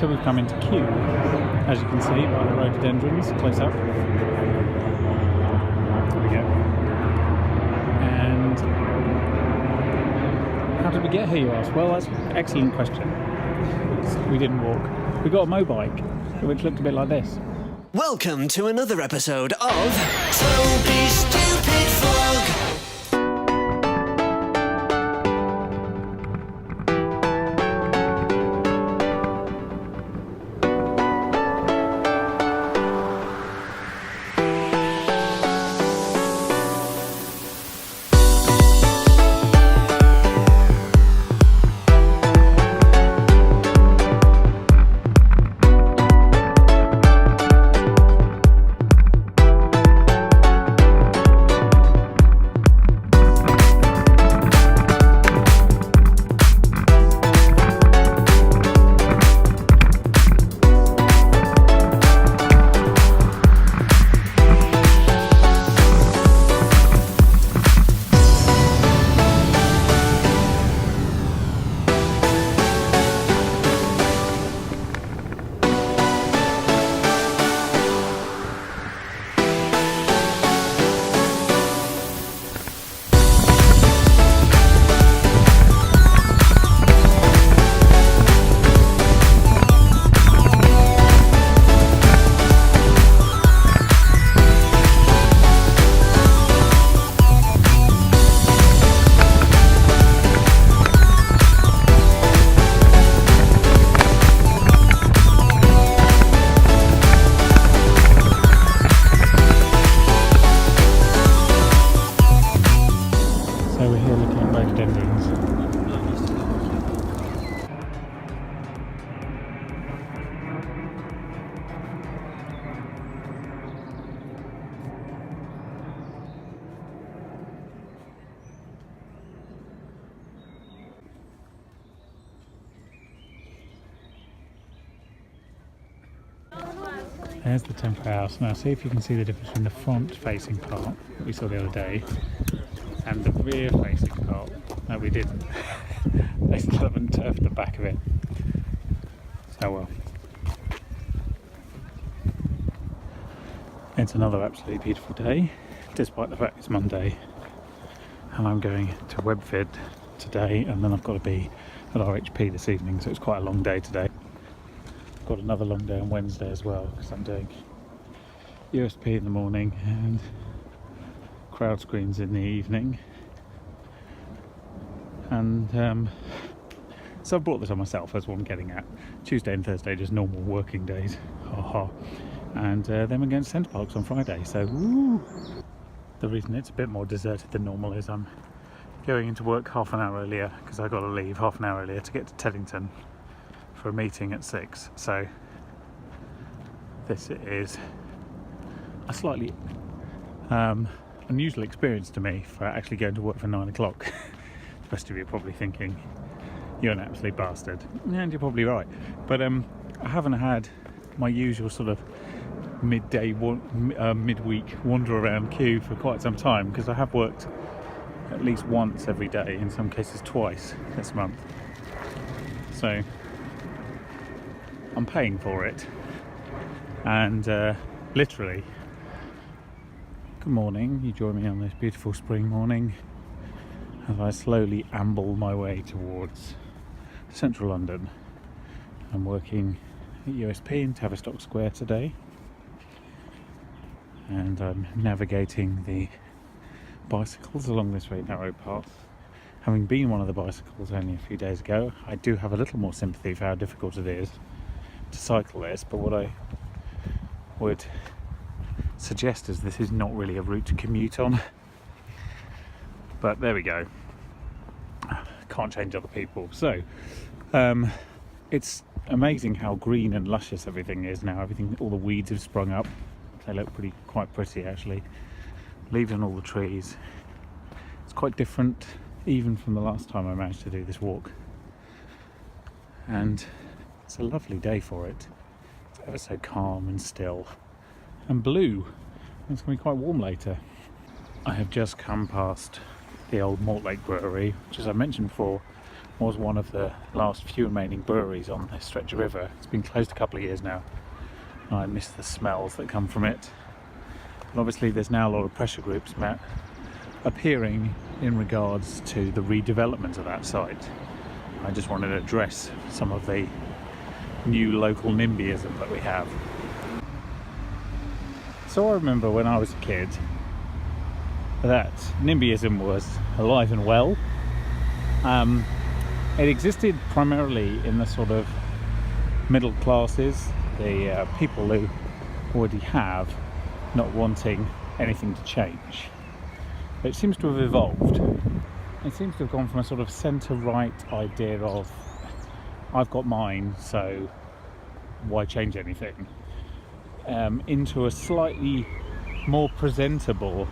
So we've come into Kew, as you can see by the rhododendrons, close up. There we go. And how did we get here, you ask? Well, that's an excellent question. We didn't walk. We got a mobike, which looked a bit like this. Welcome to another episode of Toby's Stupid Vlog. There's the Temple House. Now see if you can see the difference between the front facing part that we saw the other day and the rear facing part. No, we didn't. They still haven't turfed the back of it. So well. It's another absolutely beautiful day, despite the fact it's Monday. And I'm going to Webfed today, and then I've got to be at RHP this evening, so it's quite a long day today. Got another long day on Wednesday as well, because I'm doing USP in the morning and crowd screens in the evening. And so I've brought this on myself, as what I'm getting at. Tuesday and Thursday just normal working days, haha. And then we're going to Centre Parks on Friday, so woo! The reason it's a bit more deserted than normal is I'm going into work half an hour earlier, because I got to leave half an hour earlier to get to Teddington for a meeting at 6. So this is a slightly unusual experience to me for actually going to work for 9 o'clock. The rest of you are probably thinking you're an absolute bastard, and you're probably right. But I haven't had my usual sort of midweek wander around Kew for quite some time, because I have worked at least once every day, in some cases twice this month. So I'm paying for it, and literally, good morning. You join me on this beautiful spring morning as I slowly amble my way towards central London. I'm working at USP in Tavistock Square today, and I'm navigating the bicycles along this very narrow path. Having been one of the bicycles only a few days ago, I do have a little more sympathy for how difficult it is to cycle this, but what I would suggest is this is not really a route to commute on. But there we go. Can't change other people. So it's amazing how green and luscious everything is now. All the weeds have sprung up. They look quite pretty actually. Leaves on all the trees. It's quite different even from the last time I managed to do this walk. And it's a lovely day for it. It's ever so calm and still and blue. It's going to be quite warm later. I have just come past the old Mortlake Brewery, which, as I mentioned before, was one of the last few remaining breweries on this stretch of river. It's been closed a couple of years now. I miss the smells that come from it. And obviously there's now a lot of pressure groups appearing in regards to the redevelopment of that site. I just wanted to address some of the new local NIMBYism that we have. So I remember when I was a kid that NIMBYism was alive and well. It existed primarily in the sort of middle classes, the people who already have, not wanting anything to change. It seems to have evolved. It seems to have gone from a sort of centre-right idea of I've got mine, so why change anything, into a slightly more presentable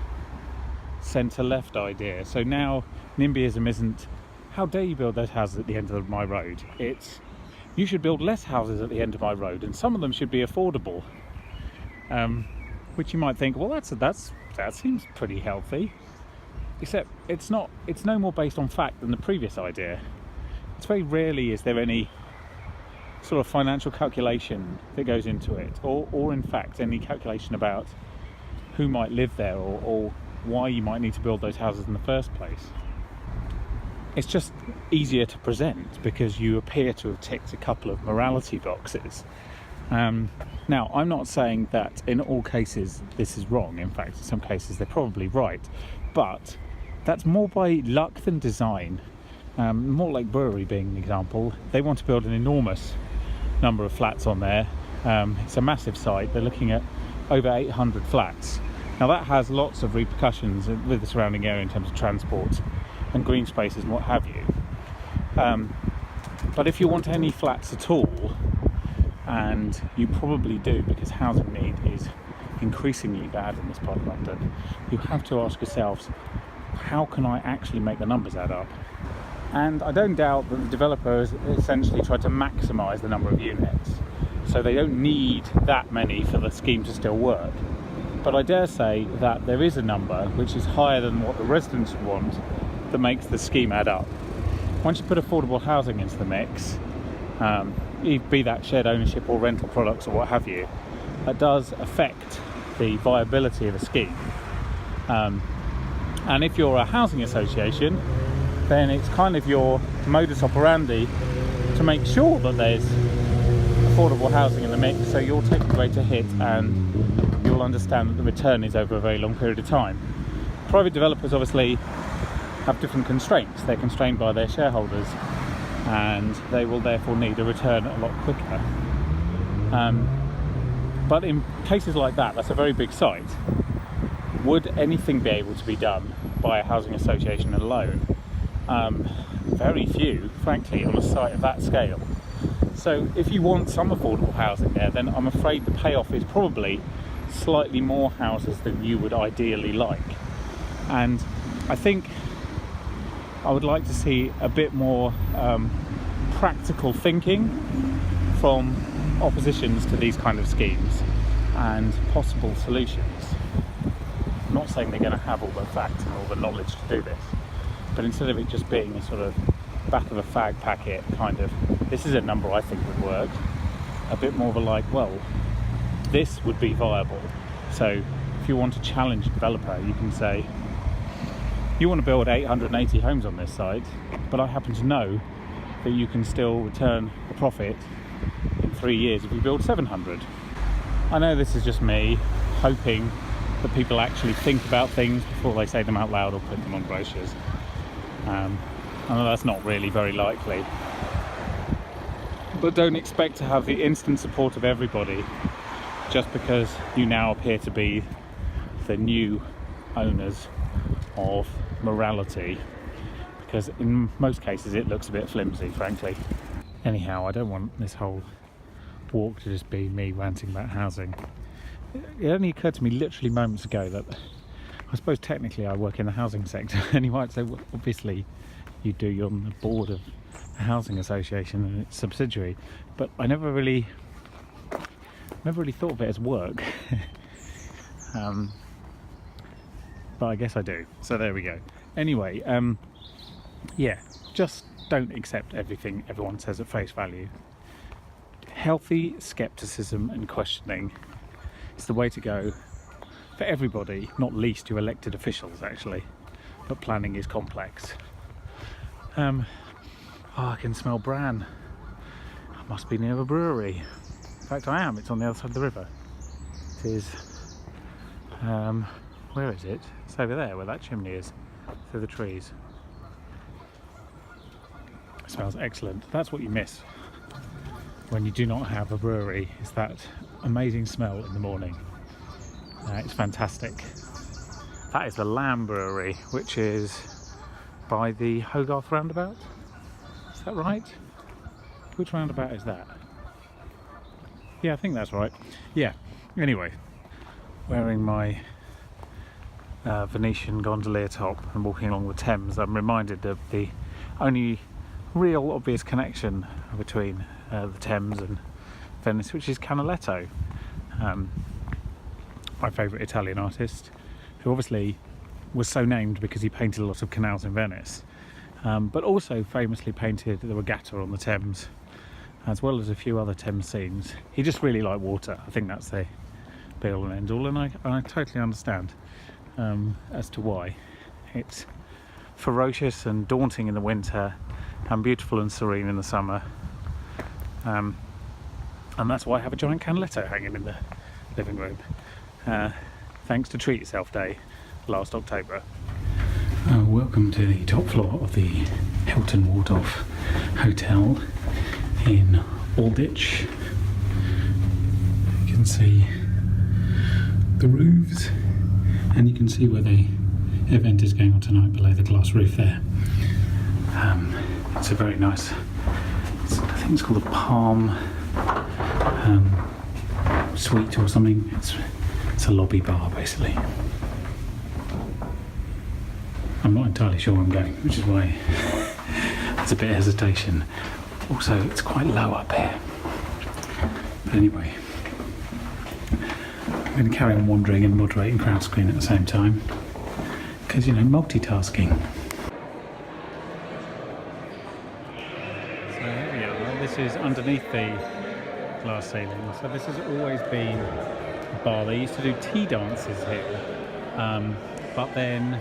centre-left idea. So now NIMBYism isn't how dare you build those houses at the end of my road. It's you should build less houses at the end of my road, and some of them should be affordable. Which you might think, well, that seems pretty healthy. Except it's not. It's no more based on fact than the previous idea. It's very rarely is there any sort of financial calculation that goes into it, or in fact any calculation about who might live there, or why you might need to build those houses in the first place. It's just easier to present because you appear to have ticked a couple of morality boxes. Now, I'm not saying that in all cases this is wrong. In fact, in some cases they're probably right, but that's more by luck than design. More like Brewery being an example. They want to build an enormous number of flats on there. It's a massive site. They're looking at over 800 flats. Now that has lots of repercussions with the surrounding area in terms of transport and green spaces and what have you. But if you want any flats at all, and you probably do because housing need is increasingly bad in this part of London, you have to ask yourselves, how can I actually make the numbers add up? And I don't doubt that the developers essentially try to maximise the number of units, so they don't need that many for the scheme to still work. But I dare say that there is a number which is higher than what the residents want that makes the scheme add up. Once you put affordable housing into the mix, be that shared ownership or rental products or what have you, that does affect the viability of a scheme. And if you're a housing association, then it's kind of your modus operandi to make sure that there's affordable housing in the mix, so you'll take a greater hit and you'll understand that the return is over a very long period of time. Private developers obviously have different constraints. They're constrained by their shareholders, and they will therefore need a return a lot quicker. But in cases like that, that's a very big site. Would anything be able to be done by a housing association alone? Very few, frankly, on a site of that scale. So if you want some affordable housing there, then I'm afraid the payoff is probably slightly more houses than you would ideally like. And I think I would like to see a bit more practical thinking from oppositions to these kind of schemes and possible solutions. I'm not saying they're going to have all the facts and all the knowledge to do this, but instead of it just being a sort of back of a fag packet kind of, this is a number I think would work, a bit more of a like, well, this would be viable. So if you want to challenge a developer, you can say, you want to build 880 homes on this site, but I happen to know that you can still return a profit in 3 years if you build 700. I know this is just me hoping that people actually think about things before they say them out loud or print them on brochures. I know that's not really very likely. But don't expect to have the instant support of everybody just because you now appear to be the new owners of morality, because in most cases it looks a bit flimsy, frankly. Anyhow, I don't want this whole walk to just be me ranting about housing. It only occurred to me literally moments ago that I suppose technically I work in the housing sector, and you might say, well, obviously you do, you're on the board of a housing association and its subsidiary, but I never really thought of it as work. But I guess I do, so there we go. Anyway, yeah, just don't accept everything everyone says at face value. Healthy skepticism and questioning is the way to go for everybody, not least your elected officials actually, but planning is complex. I can smell bran. I must be near a brewery. In fact I am, it's on the other side of the river. It is, where is it? It's over there where that chimney is, through the trees. It smells excellent. That's what you miss when you do not have a brewery, is that amazing smell in the morning. It's fantastic. That is the Lamb Brewery, which is by the Hogarth roundabout. Is that right? Which roundabout is that? Yeah, I think that's right. Yeah, anyway, wearing my Venetian gondolier top and walking along the Thames, I'm reminded of the only real obvious connection between the Thames and Venice, which is Canaletto, my favourite Italian artist, who obviously was so named because he painted a lot of canals in Venice, but also famously painted the regatta on the Thames, as well as a few other Thames scenes. He just really liked water. I think that's the be all and end all, and I totally understand as to why. It's ferocious and daunting in the winter and beautiful and serene in the summer, and that's why I have a giant Canaletto hanging in the living room, thanks to Treat Yourself Day last October. Welcome to the top floor of the Hilton Waldorf Hotel in Aldwych. You can see the roofs, and you can see where the event is going on tonight below the glass roof there. It's a very nice, I think it's called the Palm Suite or something. It's a lobby bar basically. I'm not entirely sure where I'm going, which is why there's a bit of hesitation. Also, it's quite low up here. But anyway, I'm going to carry on wandering and moderating crowd screen at the same time, because, you know, multitasking. So here we are. This is underneath the glass ceiling. So this has always been a bar. They used to do tea dances here, but then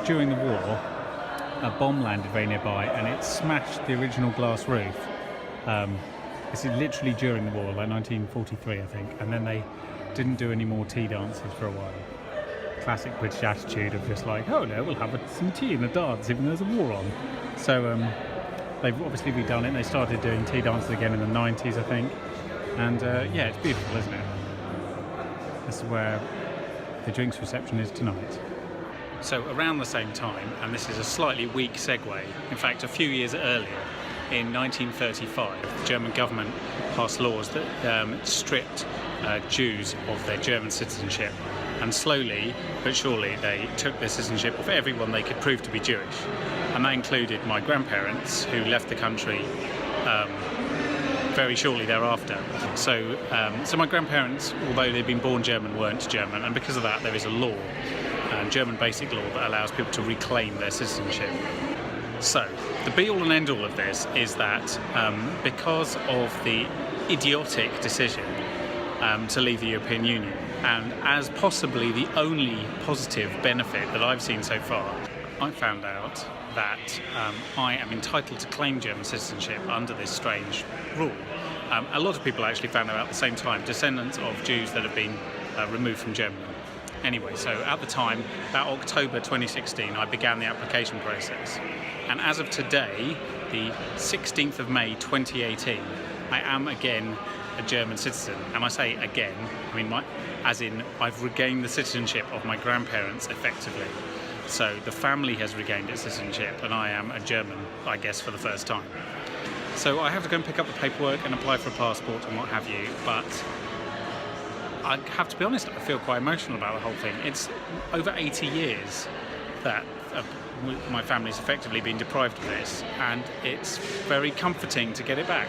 during the war, a bomb landed very nearby and it smashed the original glass roof. This is literally during the war, like 1943 I think, and then they didn't do any more tea dances for a while. Classic British attitude of just like, oh no, we'll have some tea and a dance even though there's a war on. So they've obviously redone it, and they started doing tea dances again in the 90s I think, and yeah, it's beautiful, isn't it? This is where the drinks reception is tonight. So around the same time, and this is a slightly weak segue, in fact a few years earlier, in 1935, the German government passed laws that stripped Jews of their German citizenship, and slowly but surely they took the citizenship of everyone they could prove to be Jewish, and that included my grandparents, who left the country very shortly thereafter. So my grandparents, although they'd been born German, weren't German, and because of that there is a law, German basic law, that allows people to reclaim their citizenship. So the be-all and end-all of this is that because of the idiotic decision to leave the European Union, and as possibly the only positive benefit that I've seen so far, I found out that I am entitled to claim German citizenship under this strange rule. A lot of people actually found out at the same time, descendants of Jews that have been removed from Germany. Anyway, so at the time, about October 2016, I began the application process. And as of today, the 16th of May 2018, I am again a German citizen. And I say again, I mean, as in I've regained the citizenship of my grandparents effectively. So the family has regained its citizenship, and I am a German, I guess, for the first time. So I have to go and pick up the paperwork and apply for a passport and what have you, but I have to be honest, I feel quite emotional about the whole thing. It's over 80 years that my family's effectively been deprived of this, and it's very comforting to get it back.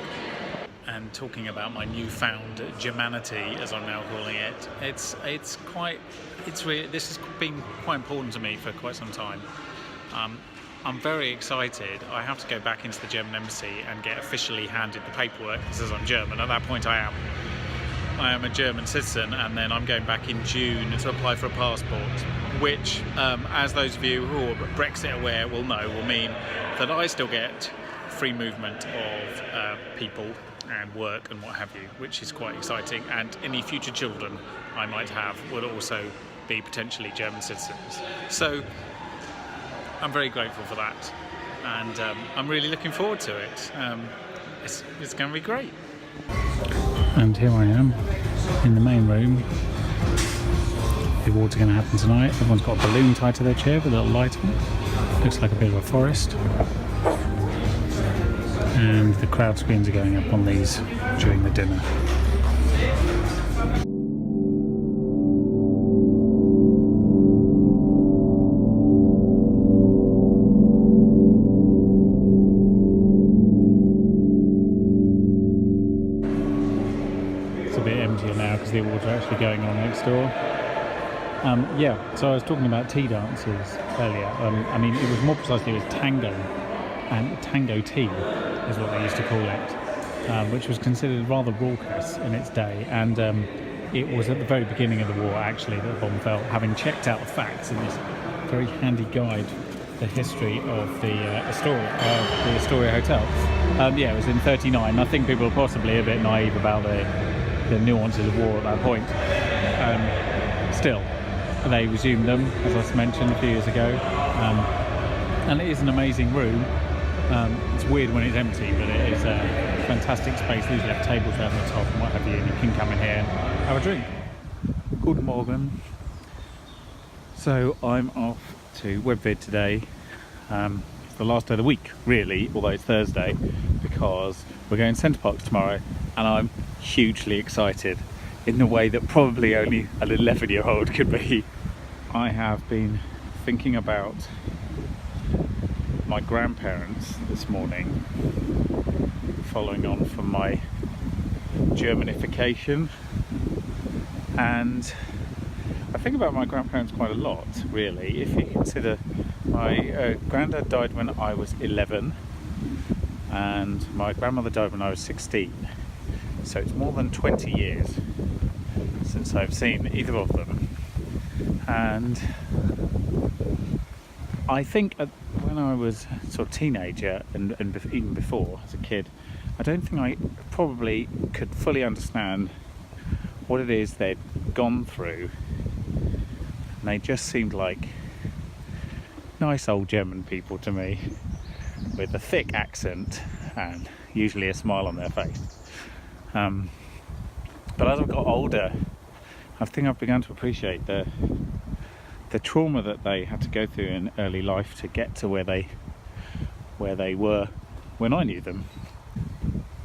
And talking about my newfound Germanity, as I'm now calling it, this has been quite important to me for quite some time. I'm very excited. I have to go back into the German embassy and get officially handed the paperwork because as I'm German. At that point I am a German citizen, and then I'm going back in June to apply for a passport, which, as those of you who are Brexit aware will know, will mean that I still get free movement of people and work and what have you, which is quite exciting, and any future children I might have would also be potentially German citizens. So I'm very grateful for that, and I'm really looking forward to it. It's going to be great. And here I am in the main room. The awards are going to happen tonight. Everyone's got a balloon tied to their chair with a little light on it. Looks like a bit of a forest. And the crowd screens are going up on these during the dinner. It's a bit emptier now because the awards are actually going on next door. So I was talking about tea dances earlier. I mean, it was more precisely, it was tango, and tango tea is what they used to call it, which was considered rather raucous in its day, and it was at the very beginning of the war actually that the bomb fell, having checked out the facts in this very handy guide, the history of the Astoria Hotel. It was in 1939. I think people were possibly a bit naive about the nuances of war at that point. Still, they resumed them, as I mentioned a few years ago, and it is an amazing room. It's weird when it's empty, but it is a fantastic space. They usually have tables down the top and what have you, and you can come in here and have a drink. Good morning. So I'm off to WebVid today. It's the last day of the week, really, although it's Thursday, because we're going to Centre Parks tomorrow, and I'm hugely excited in the way that probably only an 11-year-old could be. I have been thinking about my grandparents this morning, following on from my Germanification, and I think about my grandparents quite a lot, really. If you consider my granddad died when I was 11 and my grandmother died when I was 16, so it's more than 20 years since I've seen either of them. And I think when I was sort of teenager and even before as a kid, I don't think I probably could fully understand what it is they'd gone through, and they just seemed like nice old German people to me, with a thick accent and usually a smile on their face. But as I've got older, I think I've begun to appreciate the trauma that they had to go through in early life to get to where they were when I knew them.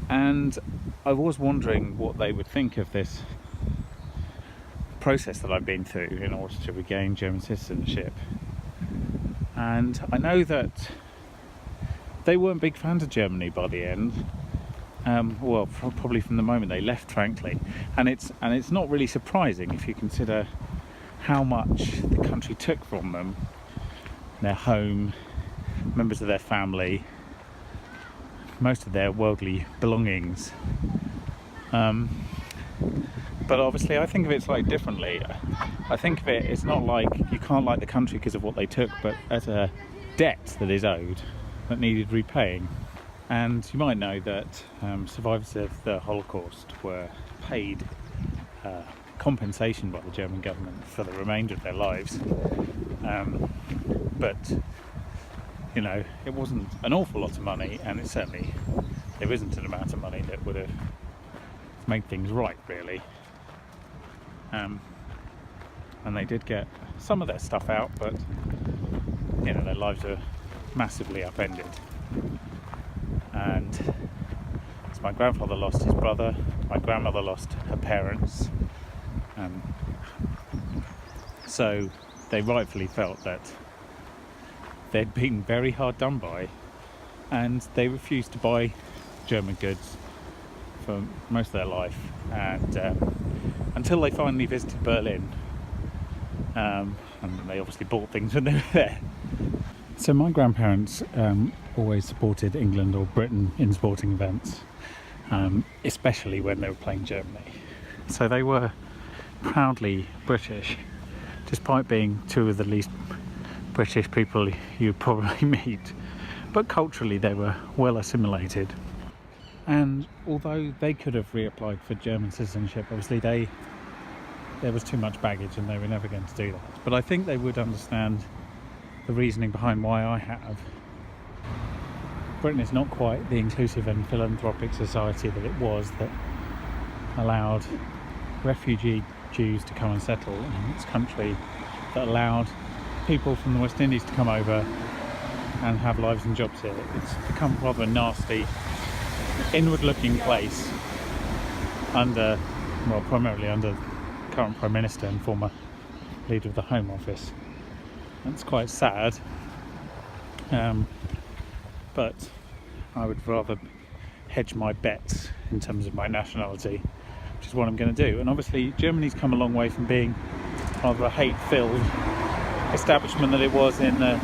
And I was wondering what they would think of this process that I've been through in order to regain German citizenship. And I know that they weren't big fans of Germany by the end. Probably from the moment they left, frankly. And it's not really surprising if you consider how much the country took from them, their home, members of their family, most of their worldly belongings. But obviously I think of it slightly differently. I think of it's not like you can't like the country because of what they took, but as a debt that is owed, that needed repaying. And you might know that survivors of the Holocaust were paid compensation by the German government for the remainder of their lives. But, you know, it wasn't an awful lot of money, and there isn't an amount of money that would have made things right, really. And they did get some of their stuff out, but, you know, their lives were massively upended. And so my grandfather lost his brother, my grandmother lost her parents, so they rightfully felt that they'd been very hard done by, and they refused to buy German goods for most of their life, and until they finally visited Berlin, and they obviously bought things when they were there. So my grandparents always supported England or Britain in sporting events, especially when they were playing Germany. So they were proudly British, despite being two of the least British people you'd probably meet. But culturally they were well assimilated. And although they could have reapplied for German citizenship, obviously there was too much baggage and they were never going to do that. But I think they would understand the reasoning behind why I have. Britain is not quite the inclusive and philanthropic society that it was, that allowed refugee Jews to come and settle in its country, that allowed people from the West Indies to come over and have lives and jobs here. It's become rather a nasty, inward-looking place primarily under current Prime Minister and former leader of the Home Office. That's quite sad, but I would rather hedge my bets in terms of my nationality, which is what I'm going to do. And obviously Germany's come a long way from being rather a hate-filled establishment that it was in the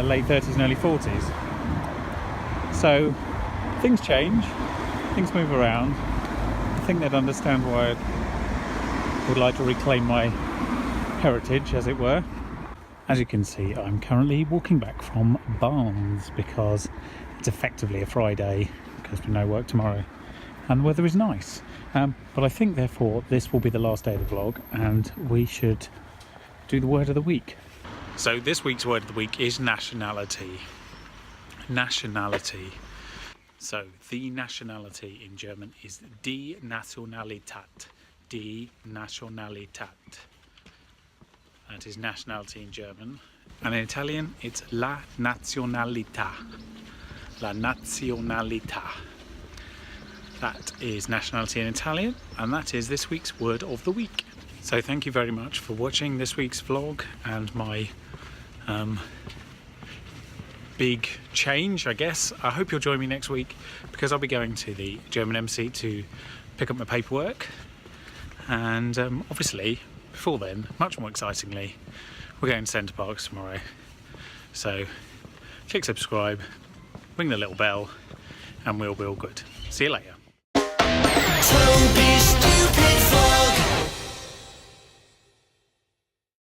late 30s and early 40s. So things change, things move around. I think they'd understand why I would like to reclaim my heritage, as it were. As you can see, I'm currently walking back from Barnes because it's effectively a Friday, because we no work tomorrow, and the weather is nice. But I think therefore this will be the last day of the vlog, and we should do the word of the week. So this week's word of the week is nationality. Nationality. So the nationality in German is die Nationalität. Die Nationalität. That is nationality in German. And in Italian, it's la nazionalità. La nazionalità. That is nationality in Italian, and that is this week's word of the week. So thank you very much for watching this week's vlog and my big change, I guess. I hope you'll join me next week, because I'll be going to the German embassy to pick up my paperwork. And obviously, before then, much more excitingly, we're going to Centre Parks tomorrow. So click subscribe, ring the little bell, and we'll be all good. See you later. Toby's